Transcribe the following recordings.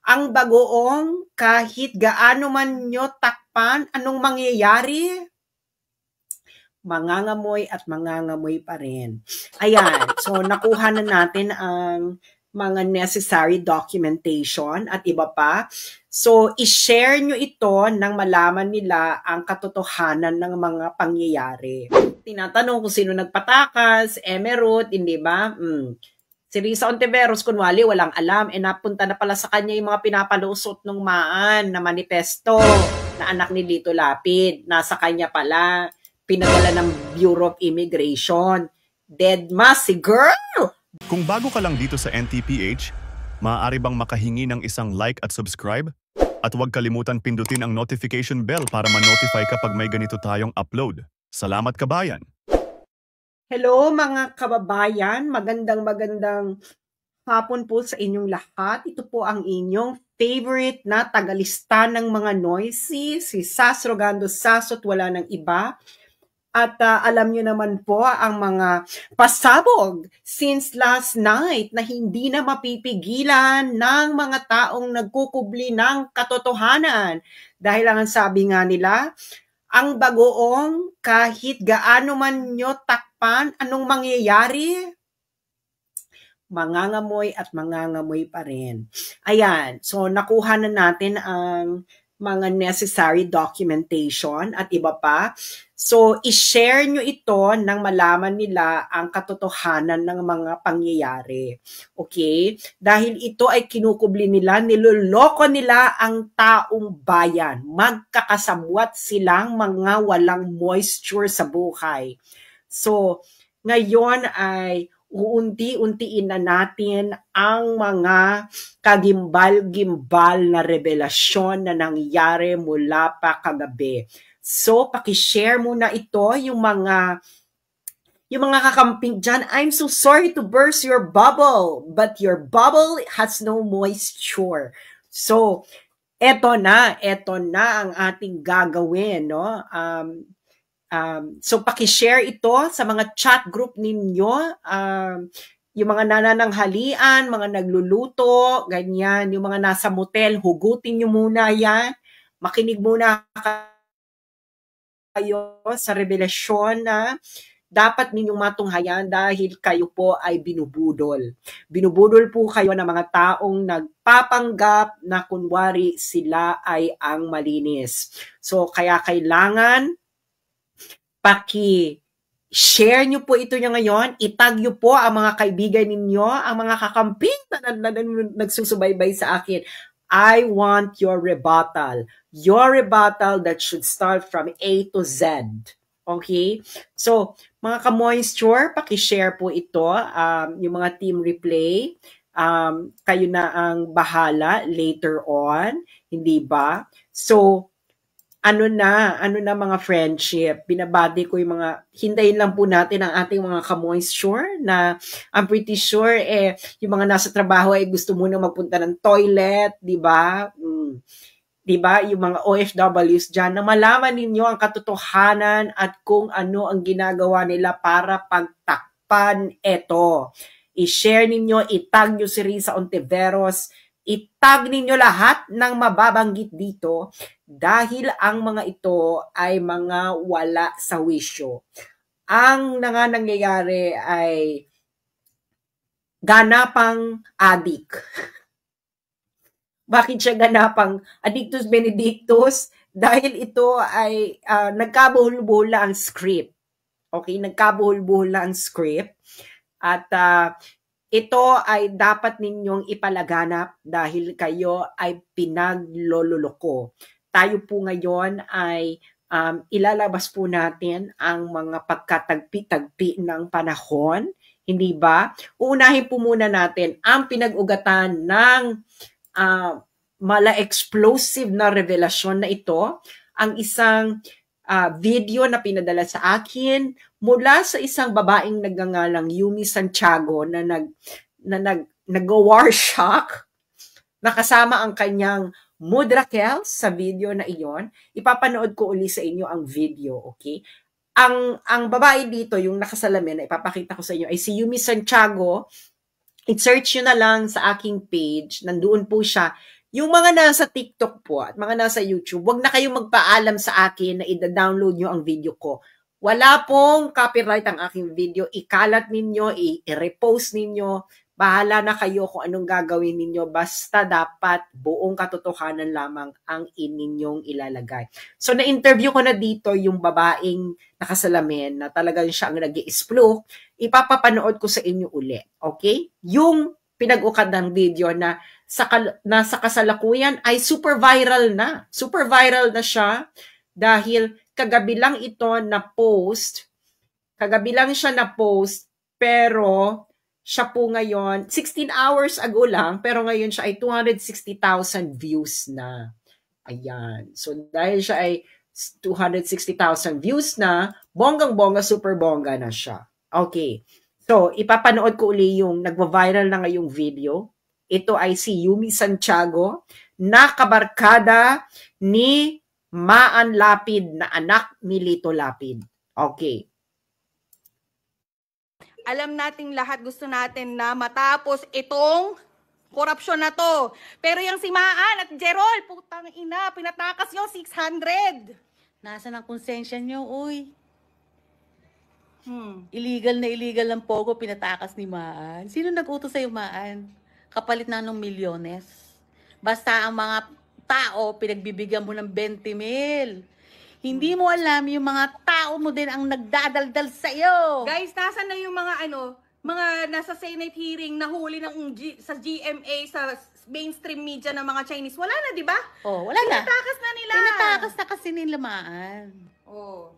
ang bagoong kahit gaano man nyo takpan, anong mangyayari? Mangangamoy at mangangamoy pa rin. Ayan, so nakuha na natin ang mga necessary documentation at iba pa. So, i-share nyo ito nang malaman nila ang katotohanan ng mga pangyayari. Tinatanong kung sino nagpatakas, Emerald, hindi ba? Si Risa Ontiveros, kunwari, walang alam, napunta na pala sa kanya yung mga pinapalusot ng maan na manifesto na anak ni Lito Lapid. Nasa kanya pala, pinadala ng Bureau of Immigration. Deadma si girl! Kung bago ka lang dito sa NTPH, maaari bang makahingi ng isang like at subscribe? At huwag kalimutan pindutin ang notification bell para ma-notify kapag may ganito tayong upload. Salamat kabayan! Hello mga kababayan, magandang hapon po sa inyong lahat. Ito po ang inyong favorite na tagalista ng mga noisy, si Sas Rogando Sasot, wala ng iba. At alam nyo naman po ang mga pasabog since last night na hindi na mapipigilan ng mga taong nagkukubli ng katotohanan. Dahil ang sabi nga nila, ang bagoong kahit gaano man nyo takpan, anong mangyayari? Mangangamoy at mangangamoy pa rin. Ayan, so nakuha na natin ang mga necessary documentation at iba pa. So, i-share nyo ito nang malaman nila ang katotohanan ng mga pangyayari. Okay? Dahil ito ay kinukubli nila, niloloko nila ang taong bayan. Magkakasamwat silang mga walang moisture sa buhay. So, ngayon ay uunti-untiin na natin ang mga kagimbal-gimbal na revelasyon na nangyari mula pa kagabi. So, paki-share muna ito yung mga kakamping dyan. I'm so sorry to burst your bubble, but your bubble has no moisture. So, eto na ang ating gagawin, no? So, paki-share ito sa mga chat group ninyo, yung mga nanananghalian, mga nagluluto, ganyan, yung mga nasa motel, hugutin nyo muna yan. Makinig muna kayo sa revelasyon na dapat ninyong matunghayan dahil kayo po ay binubudol. Binubudol po kayo ng mga taong nagpapanggap na kunwari sila ay ang malinis. So, kaya kailangan paki-share nyo po ito nyo ngayon, itag nyo po ang mga kaibigan ninyo, ang mga kakamping na nagsusubaybay sa akin. I want your rebuttal. Your rebuttal that should start from A to Z. Okay? So, mga ka-moisture, paki-share po ito, yung mga team replay. Kayo na ang bahala later on, hindi ba? So, ano na mga friendship, binabati ko yung mga, hintayin lang po natin ang ating mga ka-moisture na I'm pretty sure yung mga nasa trabaho ay gusto muna magpunta ng toilet, di ba? Di ba? Yung mga OFWs dyan, na malaman ninyo ang katotohanan at kung ano ang ginagawa nila para pagtakpan ito. I-share ninyo, itag nyo si Risa Ontiveros, itag ninyo lahat ng mababanggit dito dahil ang mga ito ay mga wala sa wisyo. Ang nangyayari ay ganapang adik. Bakit siya ganapang addictus benedictus? Dahil ito ay nagkabuhol-buhol ang script. Okay, nagkabuhol-buhol ang script. At ito ay dapat ninyong ipalaganap dahil kayo ay pinaglololoko. Tayo po ngayon ay ilalabas po natin ang mga pagkatagpi-tagpi ng panahon. Hindi ba? Uunahin po muna natin ang pinag-ugatan ng mala-explosive na revelasyon na ito. Ang isang video na pinadala sa akin mula sa isang babaeng nagngangalang Yumi Santiago na nag-war shock, nakasama ang kanyang mood Raquel sa video na iyon. Ipapanood ko uli sa inyo ang video, okay? Ang babae dito, yung nakasalamin na ipapakita ko sa inyo ay si Yumi Santiago. I-search nyo na lang sa aking page, nandoon po siya. Yung mga nasa TikTok po at mga nasa YouTube, wag na kayong magpaalam sa akin na i-download nyo ang video ko. Wala pong copyright ang aking video. Ikalat ninyo, i-repost ninyo. Bahala na kayo kung anong gagawin ninyo. Basta dapat buong katotohanan lamang ang ininyong ilalagay. So, na-interview ko na dito yung babaeng nakasalamin na talagang siya ang nag-i-splook. Ipapapanood ko sa inyo uli. Okay? Yung pinag-ukad ng video na sa kasalukuyan ay super viral na. Super viral na siya dahil kagabi lang ito na post. Kagabi lang siya na post pero siya po ngayon 16 hours ago lang pero ngayon siya ay 260,000 views na. Ayan. So dahil siya ay 260,000 views na, bonggang-bongga, super bongga na siya. Okay. So, ipapanood ko uli yung nagva-viral na ngayong video. Ito ay si Yumi Santiago na kabarkada ni Maan Lapid na anak ni Lito Lapid. Okay. Alam nating lahat gusto natin na matapos itong korupsyon na to. Pero yung si Maan at Jerol, putang ina, pinatakas yung 600. Nasaan ang konsensya nyo, uy? Illegal ang pogo, pinatakas ni Maan. Sino nag-utos sa'yo, Maan? Kapalit na ng milyones. Basta ang mga tao, pinagbibigyan mo ng 20 mil. Hindi mo alam yung mga tao mo din ang nagdadaldal sa'yo. Guys, nasaan na yung mga mga nasa Senate hearing nahuli sa GMA, sa mainstream media ng mga Chinese? Wala na, di ba? Oh, wala na. Pinatakas na nila. Pinatakas na kasi nila, Maan. Oh.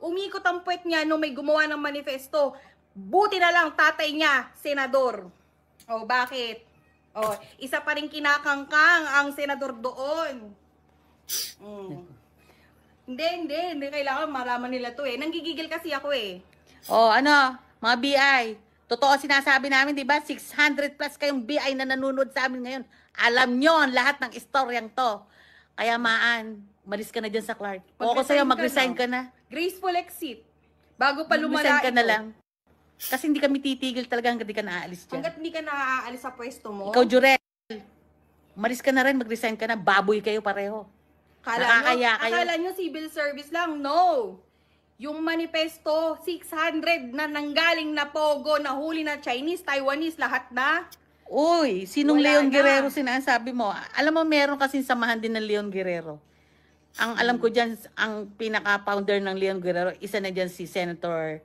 Umikot ang puwet niya nung may gumawa ng manifesto. Buti na lang tatay niya, senador. Oh, bakit? Oh, isa pa rin kinakangkang ang senador doon. Hindi kailangan malaman nila to eh. Nanggigigil kasi ako eh. Oh, ano, mga BI, totoo sinasabi namin, di ba? 600 plus kayong BI na nanonood sa amin ngayon. Alam nyo ang lahat ng istoryang to. Kaya Maan, malis ka na dyan sa Clark. O ako sa'yo, mag-resign ka na. Graceful exit. Bago pa lumala Mag-resign ka ito. na lang. Kasi hindi kami titigil talaga hanggang di ka naaalis dyan. Hanggat hindi ka naaalis sa pwesto mo. Ikaw, Jurel, malis ka na rin, mag-resign ka na. Baboy kayo pareho. Akala nyo civil service lang. No. Yung manifesto, 600 na nanggaling na pogo, na huli na Chinese, Taiwanese, lahat na. Uy, sinong Wala Leon na. Guerrero sinasabi mo? Alam mo, meron kasing samahan din ng Leon Guerrero. Ang alam ko dyan, ang pinaka-founder ng Leon Guerrero, isa na dyan si Senator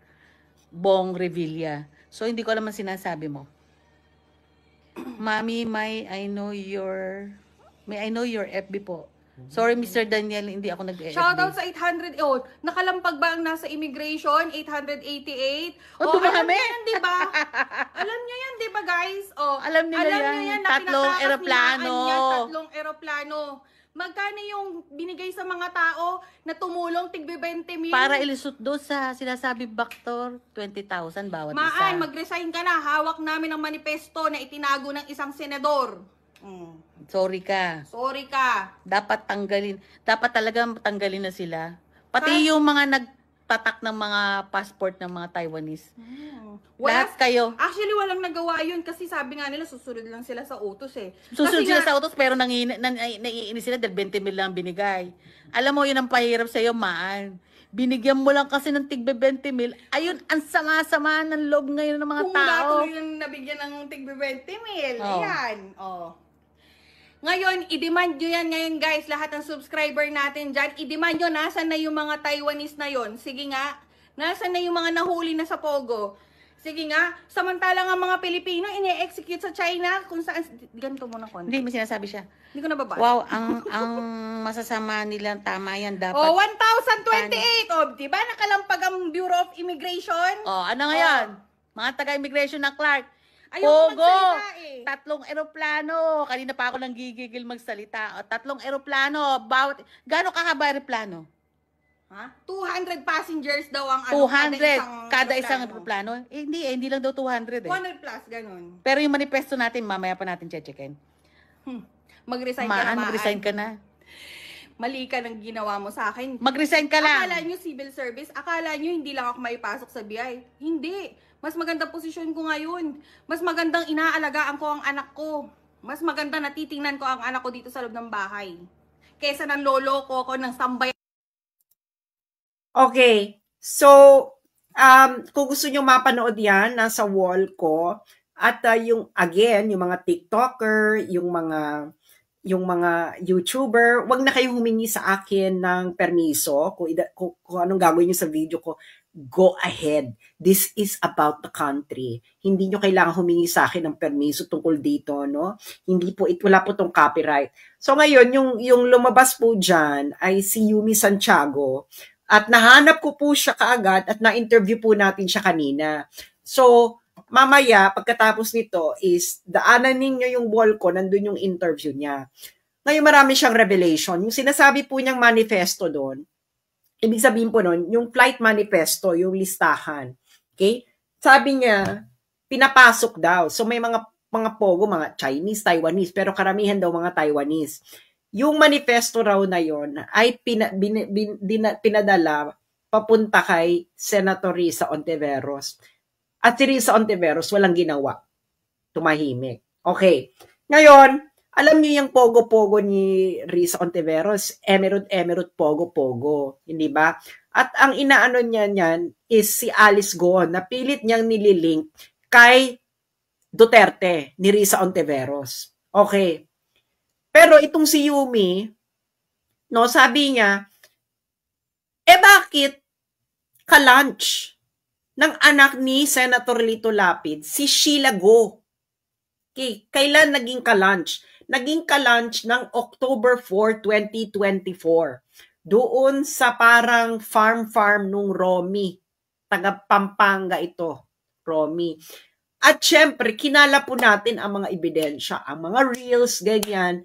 Bong Revilla. So, hindi ko alam ang sinasabi mo. Mami, may I know your FB po. Sorry, Mr. Daniel, hindi ako nag-FB. Shoutout sa 800, nakalampag ba ang nasa immigration? 888. Dumami. Alam niyo yan, di ba? Alam niyo yan, di ba, guys? Alam niyo yan, na tatlong pinatakas ni eroplano. Maan yan, tatlong eroplano. Magkano yung binigay sa mga tao na tumulong tigbe 20 mil? Para ilusot doon sa sinasabi Bactor, 20,000 bawat Maan, isa. mag-resign ka na. Hawak namin ang manifesto na itinago ng isang senador. Sorry ka. Sorry ka. Dapat tanggalin. Dapat talaga tanggalin na sila. Pati yung mga nagtatak ng mga passport ng mga Taiwanese. Lahat kayo. Actually, walang nagawa yun kasi sabi nga nila, susunod lang sila sa utos eh. Susunod Kasi sila nga, sa utos pero naiinis sila dahil 20 mil lang binigay. Alam mo, yun ang pahirap sa'yo, Maan. Binigyan mo lang kasi ng tigbe 20 mil. Ayun, ang sama-sama ng loob ngayon ng mga kung tao. tuloy yung nabigyan ng tigbe 20 mil. Oh. Ayan. Ngayon, i-demand nyo yan ngayon guys. Lahat ng subscriber natin dyan. I-demand nyo, nasan na yung mga Taiwanese na yon? Sige nga. Nasan na yung mga nahuli na sa Pogo? Sige nga. Samantalang ang mga Pilipino, ini-execute sa China kung saan. Ganito muna konti. Hindi, may sinasabi siya. Hindi ko nababasa. Wow, ang masasama nila, tama yan, dapat. 1,028. Di ba nakalampag ang Bureau of Immigration? Ano ngayon? Mga taga-immigration ng Clark. Ayaw Pogo! magsalita eh. 3 eroplano. Kanina pa ako nang gigigil magsalita. 3 eroplano. Gano'ng kahaba eroplano? Ha? 200 passengers daw ang 200 kada isang eroplano. Hindi lang daw 200 eh. 200 plus, ganun. Pero yung manifesto natin, mamaya pa natin checkin. Mag-resign ka na, Maan. Mag-resign ka na. Mali ka ng ginawa mo sa akin. Mag-resign ka lang. Akala nyo civil service, akala nyo hindi lang ako maipasok sa BI. Hindi. Mas magandang posisyon ko ngayon. Mas magandang inaalagaan ko ang anak ko. Mas maganda na titingnan ko ang anak ko dito sa loob ng bahay. Kesa ng lolo ko ng sambay. Okay. So, kung gusto nyo mapanood yan, nasa wall ko. At yung mga TikToker, yung mga YouTuber, wag na kayong humingi sa akin ng permiso kung anong gagawin nyo sa video ko. Go ahead. This is about the country. Hindi nyo kailangan humingi sa akin ng permiso tungkol dito, no? Wala po tong copyright. So ngayon, yung lumabas po dyan ay si Yumi Santiago. At nahanap ko po siya kaagad at na-interview po natin siya kanina. So, mamaya, pagkatapos nito is, daanan ninyo yung wall ko, nandun yung interview niya. Ngayon, marami siyang revelation. Yung sinasabi po niyang manifesto doon, ibig sabihin po nun, yung flight manifesto, yung listahan. Okay? Sabi niya, pinapasok daw. So, may mga pogo, mga Chinese, Taiwanese, pero karamihan daw mga Taiwanese. Yung manifesto raw na yon ay pinadala papunta kay Senator Risa Hontiveros. At si Risa Hontiveros walang ginawa. Tumahimik. Okay. Ngayon, alam niyo yung pogo-pogo ni Risa Hontiveros, emerald pogo-pogo. Hindi ba? At ang inaano niya niyan is si Alice Go, na pilit niyang nililink kay Duterte ni Risa Hontiveros. Okay. Pero itong si Yumi, no, sabi niya, bakit ka-lunch ng anak ni Senator Lito Lapid, si Sheila Go? Okay, kailan naging ka-lunch? Naging ka-lunch ng October 4, 2024. Doon sa parang farm nung Romy. Taga Pampanga ito, Romy. At syempre, kinala po natin ang mga ebidensya, ang mga reels, ganyan.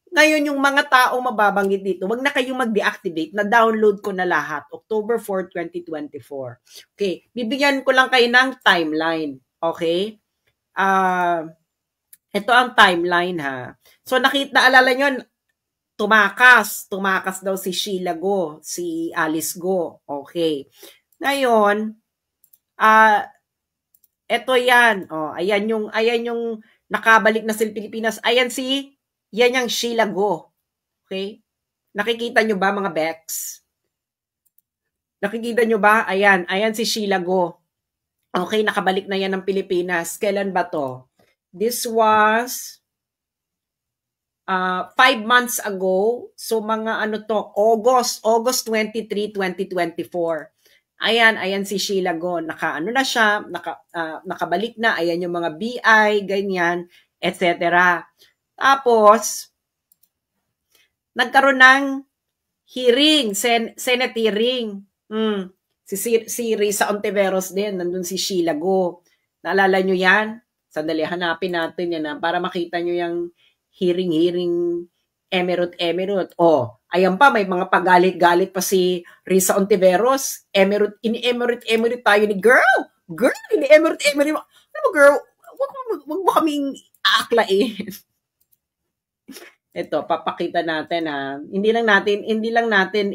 Ngayon, yung mga tao mababanggit dito, wag na kayong mag-deactivate, na-download ko na lahat. October 4, 2024. Okay, bibigyan ko lang kayo ng timeline. Okay? Ito ang timeline, ha. So, naalala nyo, tumakas daw si Sheila Go, si Alice Go. Okay. Ngayon, ito yan. Ayan yung nakabalik na sa Pilipinas. Yan yung Sheila Go. Okay? Nakikita nyo ba mga Bex? Nakikita nyo ba? Ayan si Sheila Go. Okay, nakabalik na yan ng Pilipinas. Kailan ba to? This was 5 months ago. So mga August 23, 2024. Ayan si Sheila Go. Na siya, nakabalik na. Ayan yung mga BI, ganyan, etc. Tapos, nagkaroon ng hearing, Senate hearing. Si Risa Hontiveros din, nandun si Sheila Go. Naalala nyo yan? Sandali, hanapin natin yan para makita nyo yung hearing emerald. Ayan pa, may mga pagalit-galit pa si Risa Hontiveros. Emerald tayo ni girl, ini-emerald. Ano mo, girl? Wag mo kaming aaklain. Ito, papakita natin, ha. Hindi lang natin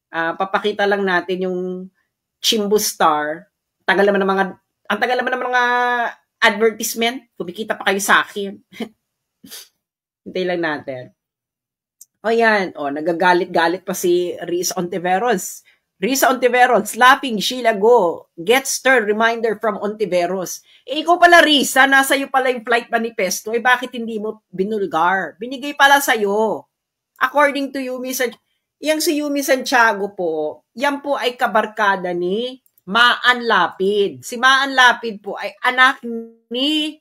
papakita lang natin yung Chimbu Star. Ang tagal naman ng mga advertisement. Kumikita pa kayo sa akin. Hintay lang natin. Yan. Nagagalit-galit pa si Risa Hontiveros. Risa Hontiveros, slapping Sheila Go. Get stern reminder from Hontiveros. Ikaw pala, Risa, nasa iyo pala yung flight manifesto. Bakit hindi mo binulgar? Binigay pala sa'yo. According to Yumi Santiago, yung si Yumi Santiago po, yan po ay kabarkada ni Maan Lapid. Si Maan Lapid po ay anak ni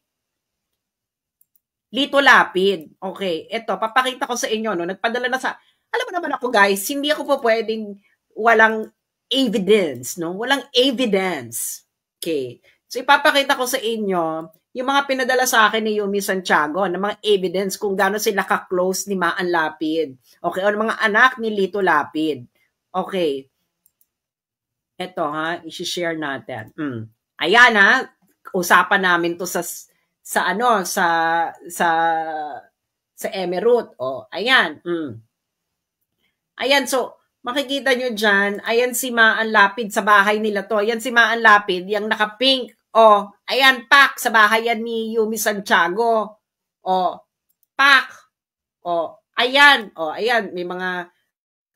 Lito Lapid. Okay, ito, papakita ko sa inyo, no? Nagpadala na sa, alam mo naman ako guys, hindi ako po pwedeng walang evidence, no? Walang evidence. Okay. So, ipapakita ko sa inyo yung mga pinadala sa akin ni Yumi Santiago na mga evidence kung gaano sila ka-close ni Maan Lapid. Okay. O mga anak ni Lito Lapid. Okay. Ito, ha. I-share natin. Ayan, ha. Usapan namin to sa Emerald. Ayan. Ayan, so, makikita nyo dyan, ayan si Maan Lapid sa bahay nila to. Ayan si Maan Lapid, yung naka-pink. Ayan, pak, sa bahay yan ni Yumi Santiago. O, pak. O, ayan. O, ayan. May mga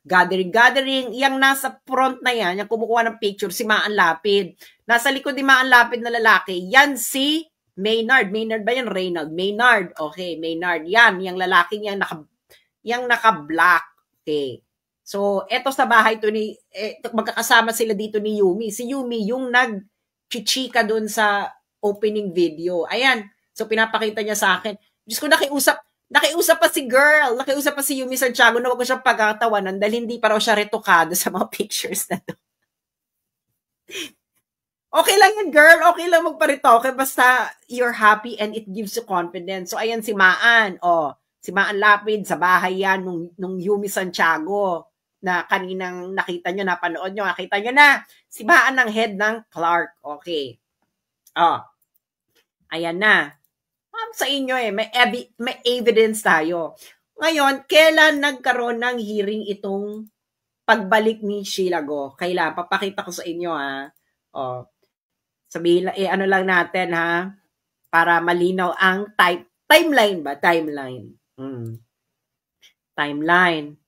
gathering. Yang nasa front na yan, yung kumukuha ng picture, si Maan Lapid. Nasa likod ni Maan Lapid na lalaki, yan si Maynard. Maynard ba yan? Reynald. Maynard. Okay, Maynard. Yan, yung lalaki yung naka-black. Okay. So, eto sa bahay to ni, magkakasama sila dito ni Yumi. Si Yumi yung nag-chichika dun sa opening video. Ayan. So, pinapakita niya sa akin. Diyos ko, nakiusap pa si girl. Nakiusap pa si Yumi Santiago na wag ko siyang pagkatawanan dahil hindi pa raw siya retokado sa mga pictures na to. Okay lang yan, girl. Okay lang magparitoke basta you're happy and it gives you confidence. So, ayan si Maan. O, si Maan Lapid, sa bahay yan nung Yumi Santiago na kaninang nakita nyo, napanood nyo, nakita nyo na. Si Maan ng head ng Clark. Okay. O, ayan na. Sa inyo may evidence tayo. Ngayon, kailan nagkaroon ng hearing itong pagbalik ni Sheila Go? Kailan? Papakita ko sa inyo ha. O, sabihin lang, ano lang natin ha, para malinaw ang timeline ba? Timeline. Timeline.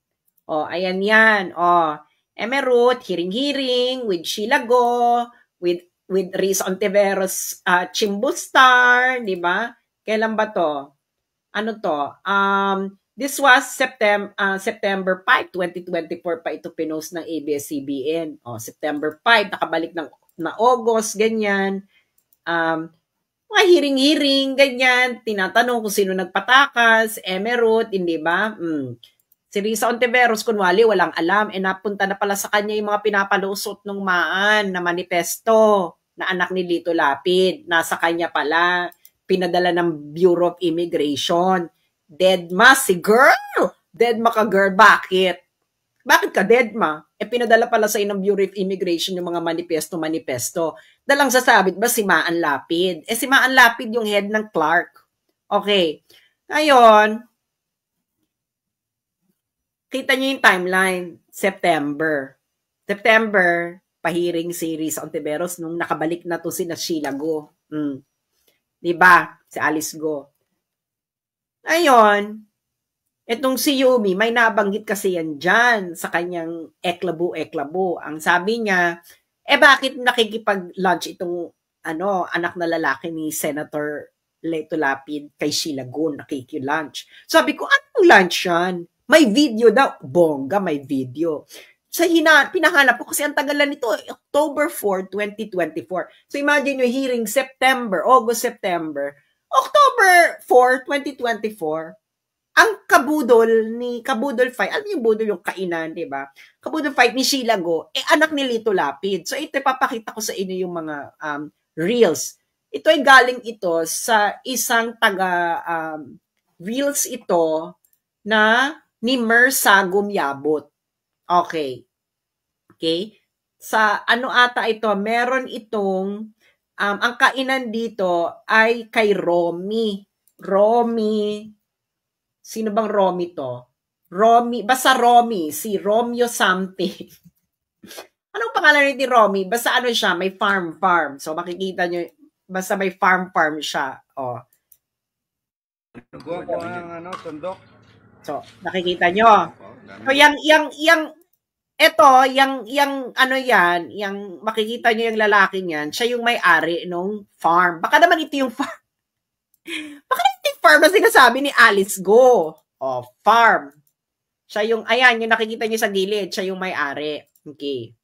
O, ayan yan. O, Emerald, hearing with Sheila Go, with Riz Ontiveros, Chimbustar, di ba? Kailan ba to? Ano to? This was September 5, 2024 pa ito pinost ng ABS-CBN. O, September 5, nakabalik na August, ganyan. Mga hearing, ganyan. Tinatanong kung sino nagpatakas, Emerald, hindi ba? Si Riza Ontiveros, kunwari, walang alam. Napunta na pala sa kanya yung mga pinapalusot ng Maan na manifesto na anak ni Lito Lapid. Nasa kanya pala. Pinadala ng Bureau of Immigration. Deadma si girl! Deadma ka girl. Bakit? Bakit ka deadma? Pinadala pala sa ng Bureau of Immigration yung mga manifesto. Dalang sasabit ba si Maan Lapid? Si Maan Lapid yung head ng Clark. Okay. Ngayon, kita nyo yung timeline. September, pahiring si Riza Ontiveros nung nakabalik na to si Sheila Go. Diba? Si Alice Go. Ngayon, itong si Yumi, may nabanggit kasi yan dyan sa kanyang eklabo. Ang sabi niya, bakit nakikipag-lunch itong anak na lalaki ni Senator Lito Lapid kay Sheila Go, nakikilunch. Sabi ko, anong lunch yan? May video daw. Bongga, may video. Sa pinahanap ko kasi ang tagalan nito, October 4, 2024. So imagine yung hearing August, September. October 4, 2024, ang kabudol fight, alam yung budol yung kainan, di ba? Kabudol fight ni Sheila Go, anak ni Lito Lapid. So ito, papakita ko sa inyo yung mga reels. Ito ay galing ito sa isang reels ito na ni Mer Sagum Yabot. Okay. Sa ata ito, meron itong, ang kainan dito ay kay Romy. Sino bang Romy to? Basta Romy, si Romeo something. Anong pangalan ni Romy? Basta siya, may farm. So makikita nyo, basta may farm siya. O. Tundok. So, nakikita nyo. So, makikita nyo yung lalaki niyan, siya yung may-ari nung farm. Baka naman ito yung farm. Baka naman ito yung farm na sinasabi ni Alice Go. O, farm. Siya yung, ayan, yung nakikita nyo sa gilid, siya yung may-ari. Okay.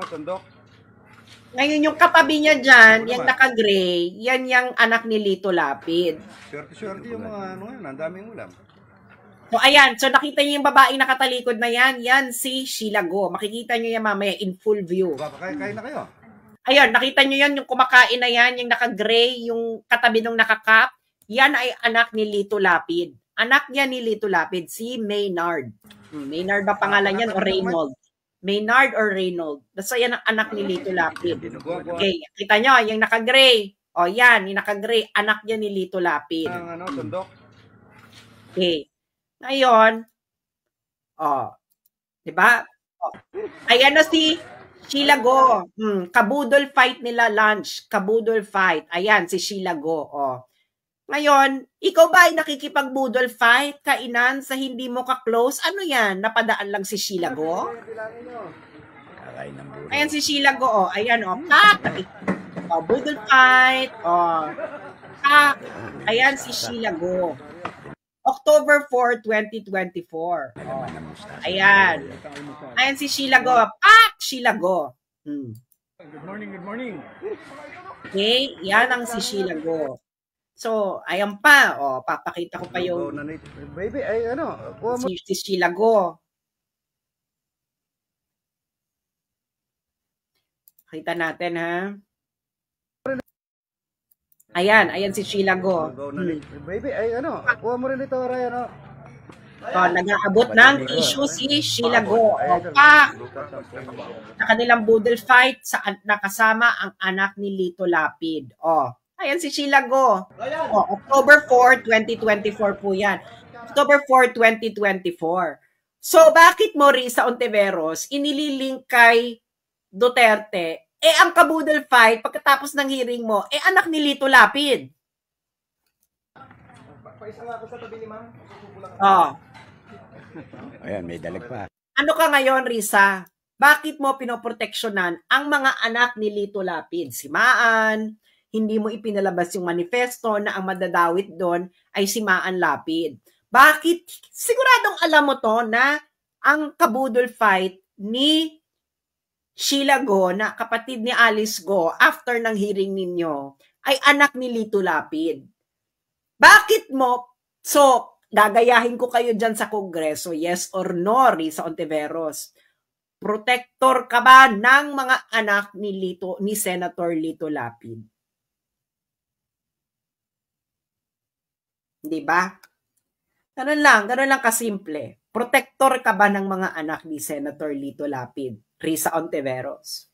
Tundok. Ngayon, yung katabi niya dyan, yung naka-gray, yan yung anak ni Lito Lapid. Swerte yung mga ang daming ulam. So, ayan. So, nakita niyo yung babaeng nakatalikod na yan. Yan si Sheila Go. Makikita niyo yan mamaya in full view. Kain na kayo. Ayun, nakita niyo yan, yung kumakain na yan, yung naka-gray, yung katabi ng naka-cap. Yan ay anak ni Lito Lapid. Anak niya ni Lito Lapid, si Maynard. Maynard ba pangalan yan o Reynold? Maynard or Reynold. Basta yan ang anak ni Lito Lapid. Okay, kita nyo, yung naka-gray. O yan, yung naka-gray, anak niya ni Lito Lapid. Tundok. Okay. Ngayon, di ba? Ayan na si Sheila Go. Kabudol fight nila lunch. Kabudol fight. Ayan, si Sheila Go. Oh. Ngayon, ikaw ba ay nakikipagbudol fight, kainan sa hindi mo ka-close? Ano yan? Napadaan lang si Sheila Go? Ayan si Sheila Go. Oh. Ayan, oh. Oh, budol fight. Oh. Ayan si Sheila Go. October 4, 2024. Oh. Ayan. Ayan si Sheila Go. Sheila Go. Good morning, good morning. Okay, yan ang si Sheila Go. So, ayan pa. O, papakita ko pa yung Baby, ay ano, si Sheila Go. Kita natin, ha? Ayan si Sheila Go. Baby, ay ano, kuha mo rin ito, Ray, ano. So, nag-aabot ng issue si Sheila Go. Sa kanilang budol fight, nakasama ang anak ni Lito Lapid. Ayan si Sheila Go. October 4, 2024 po yan. October 4, 2024. So, bakit mo, Risa Ontiveros, inililink kay Duterte, ang kabudol fight, pagkatapos ng hearing mo, anak ni Lito Lapid? Paisa nga ako sa tabi ni ma'am. Ayan, may dalag pa. Ano ka ngayon, Risa? Bakit mo pinoproteksyonan ang mga anak ni Lito Lapid? Si Maan, hindi mo ipinalabas yung manifesto na ang madadawit doon ay si Maan Lapid. Bakit? Siguradong alam mo to na ang kabudol fight ni Sheila Go, na kapatid ni Alice Go, after ng hearing ninyo, ay anak ni Lito Lapid. Bakit mo? So, gagayahin ko kayo dyan sa Kongreso, yes or no, Risa Ontiveros. Protector ka ba ng mga anak ni Senator Lito Lapid? Di ba? Ganun lang kasimple. Protector ka ba ng mga anak ni Senator Lito Lapid, Risa Ontiveros?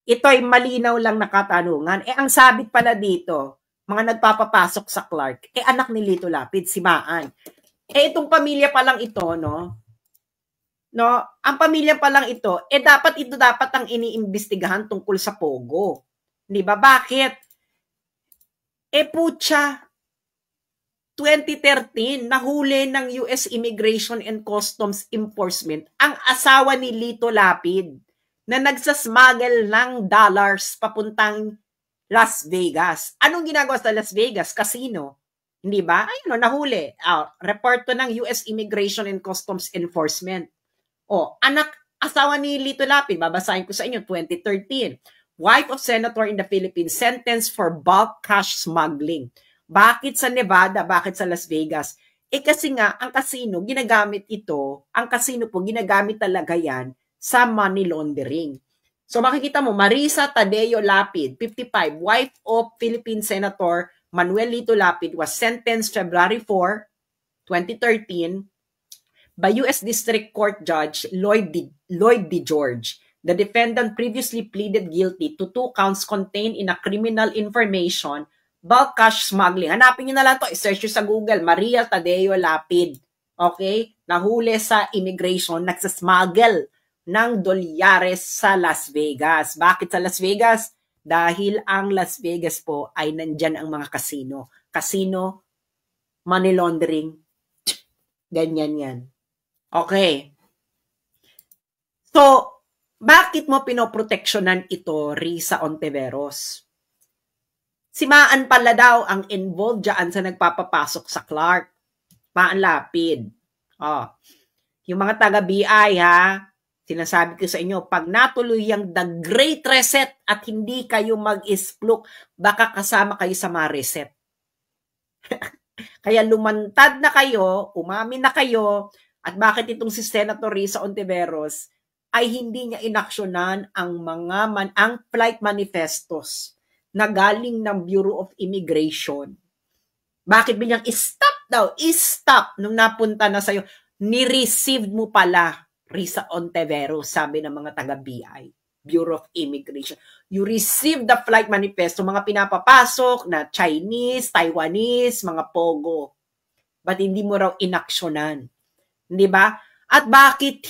Ito'y malinaw lang na katanungan. Ang sabit pala dito, mga nagpapapasok sa Clark, anak ni Lito Lapid, si Maan. Itong pamilya pa lang ito, no? Ang pamilya pa lang ito, dapat ang iniimbestigahan tungkol sa Pogo. Di ba? Bakit? Putya, 2013, nahuli ng US Immigration and Customs Enforcement ang asawa ni Lito Lapid na nagsasmuggle ng dollars papuntang Las Vegas. Anong ginagawa sa Las Vegas? Casino. Hindi ba? Ayun, nahuli. Report to ng US Immigration and Customs Enforcement. Asawa ni Lito Lapid, babasahin ko sa inyo, 2013. Wife of Senator in the Philippines sentenced for bulk cash smuggling. Bakit sa Nevada? Bakit sa Las Vegas? Kasi nga, ang casino, ginagamit ito, ang casino po, ginagamit talaga yan sa money laundering. So makikita mo, Marisa Tadeo Lapid, 55, wife of Philippine Senator Manuel Lito Lapid, was sentenced February 4, 2013 by U.S. District Court Judge Lloyd D. George. The defendant previously pleaded guilty to 2 counts contained in a criminal information, bulk cash smuggling. Hanapin nyo na lang to, i-search nyo sa Google, Maria Tadeo Lapid. Okay? Nahuli sa immigration, nagsasmuggle ng dolyares sa Las Vegas. Bakit sa Las Vegas? Dahil ang Las Vegas po ay nandyan ang mga casino. Casino, money laundering, ganyan yan. Okay. So, bakit mo pinoproteksyonan ito, Risa Ontiveros? Si Maan pala daw ang involved dyan sa nagpapapasok sa Clark. Maan Lapid. Yung mga taga-BI ha, sinasabi ko sa inyo, pag natuloy yung The Great Reset at hindi kayo mag-isplok, baka kasama kayo sa mga reset. Kaya lumantad na kayo, umamin na kayo, at bakit itong si Senator Risa Ontiveros ay hindi niya inaksyonan ang flight manifestos na galing ng Bureau of Immigration. Bakit bilang stop nung napunta na sa'yo, ni-receive mo pala, Risa Ontiveros, sabi ng mga taga-BI, Bureau of Immigration. You receive the flight manifesto, mga pinapapasok na Chinese, Taiwanese, mga Pogo. But hindi mo raw inaksyonan. Di ba? At bakit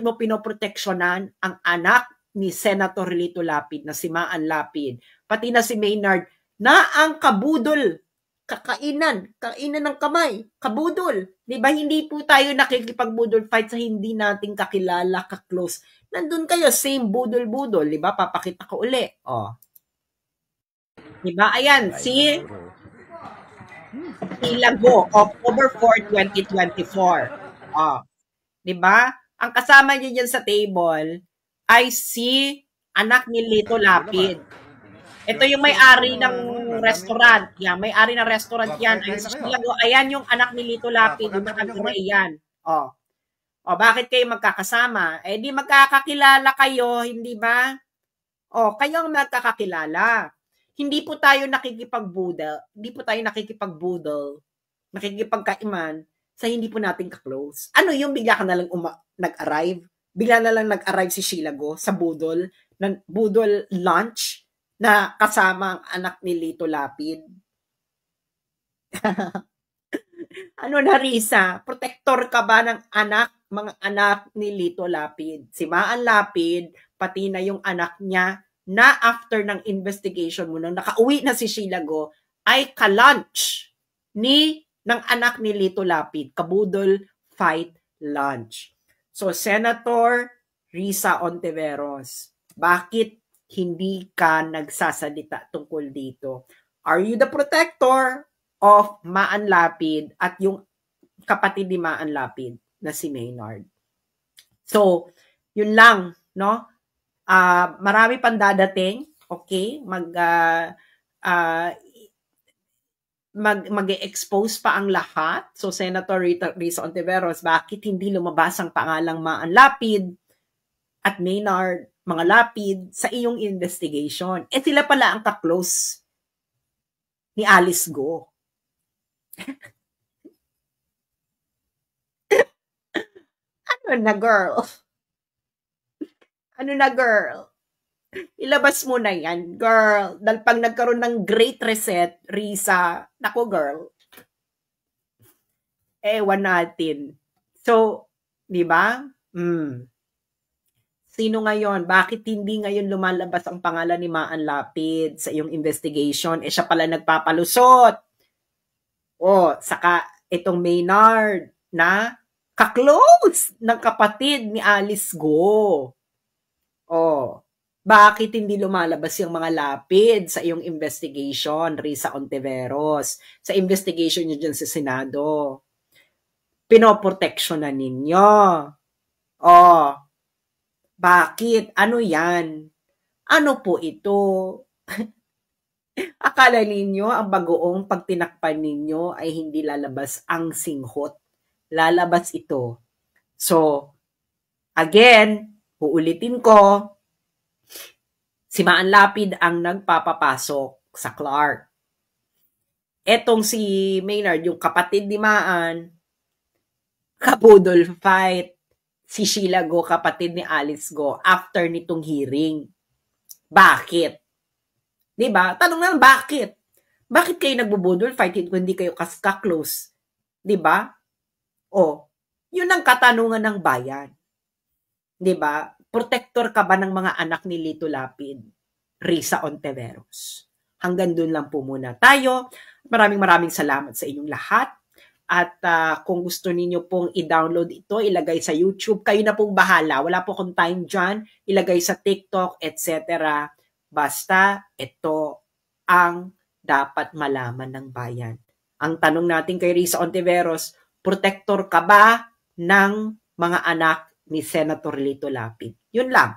mo pinoproteksyonan ang anak ni Senator Lito Lapid na si Maan Lapid, pati na si Maynard, na ang kabudol, kainan ng kamay, kabudol. Di ba? Hindi po tayo nakikipagbudol fight sa hindi nating kakilala, ka-close. Nandun kayo, same budol-budol. Di ba? Papakita ko uli. Oh. Di ba? Ayan, si Ilago, October 4, 2024. Oh. 'Di ba? Ang kasama niyo diyan sa table ay si anak ni Lito Lapid. Ito yung may-ari ng restaurant. Yan, may-ari ng restaurant yan. Ay, si Ilago, ayan yung anak ni Lito Lapid, yung nakagray yan. Oh. Oh, bakit kayo magkakasama? Eh di magkakakilala kayo, hindi ba? Oh, kayo ang magkakakilala. Hindi po tayo nakikipagbudol, nakikipagkaiman sa hindi po natin ka-close. Ano yung bigla ka na lang nag-arrive? Bigla na lang nag-arrive si Shilago sa budol lunch na kasama ang anak ni Lito Lapid. Ano na, Risa? Protector ka ba ng mga anak ni Lito Lapid? Si Maan Lapid, pati na yung anak niya na after ng investigation mo, nang nakauwi na si Shilago, ay ka-lunch ng anak ni Lito Lapid, kabudol fight lunch. So, Senator Risa Ontiveros, bakit hindi ka nagsasalita tungkol dito? Are you the protector of Maan Lapid at yung kapatid ni Maan Lapid na si Maynard? So, yun lang, no? Marami pang dadating, okay? Mag-expose pa ang lahat. So, Senator Risa Ontiveros, bakit hindi lumabas ang pangalang Maan Lapid at Maynard, mga Lapid, sa iyong investigation? Eh, sila pala ang ka-close ni Alice Go. Ano na, girl? Ano na, girl? Ilabas mo na yan, girl. Dahil pag nagkaroon ng great reset, Risa, nako, girl. Ewan natin. So, di ba? Sino ngayon? Bakit hindi ngayon lumalabas ang pangalan ni Maan Lapid sa iyong investigation? Eh, siya pala nagpapalusot. O, saka itong Maynard na ka-close ng kapatid ni Alice Go. O, bakit hindi lumalabas yung mga Lapid sa iyong investigation, Risa Ontiveros? Sa investigation nyo dyan sa Senado. Pinoproteksyonan ninyo. O, bakit? Ano yan? Ano po ito? Akala ninyo ang bagoong pag tinakpan ninyo ay hindi lalabas ang singhot. Lalabas ito. So, again, uulitin ko, si Maan Lapid ang nagpapapasok sa Clark. Etong si Maynard, yung kapatid ni Maan, kabudol fight. Si Sheila Go, kapatid ni Alice Go, after nitong hearing. Bakit? Diba? Tanong lang, bakit? Bakit kayo nagbubudol fight kung hindi kayo ka-close? Diba? O, yun ang katanungan ng bayan. Diba? Protector ka ba ng mga anak ni Lito Lapid? Risa Ontiveros. Hanggang dun lang po muna tayo. Maraming salamat sa inyong lahat. At kung gusto ninyo pong i-download ito, ilagay sa YouTube, kayo na pong bahala. Wala po akong time dyan. Ilagay sa TikTok, etc. Basta ito ang dapat malaman ng bayan. Ang tanong natin kay Risa Ontiveros, protector ka ba ng mga anak ni Senator Lito Lapid? Yun lang.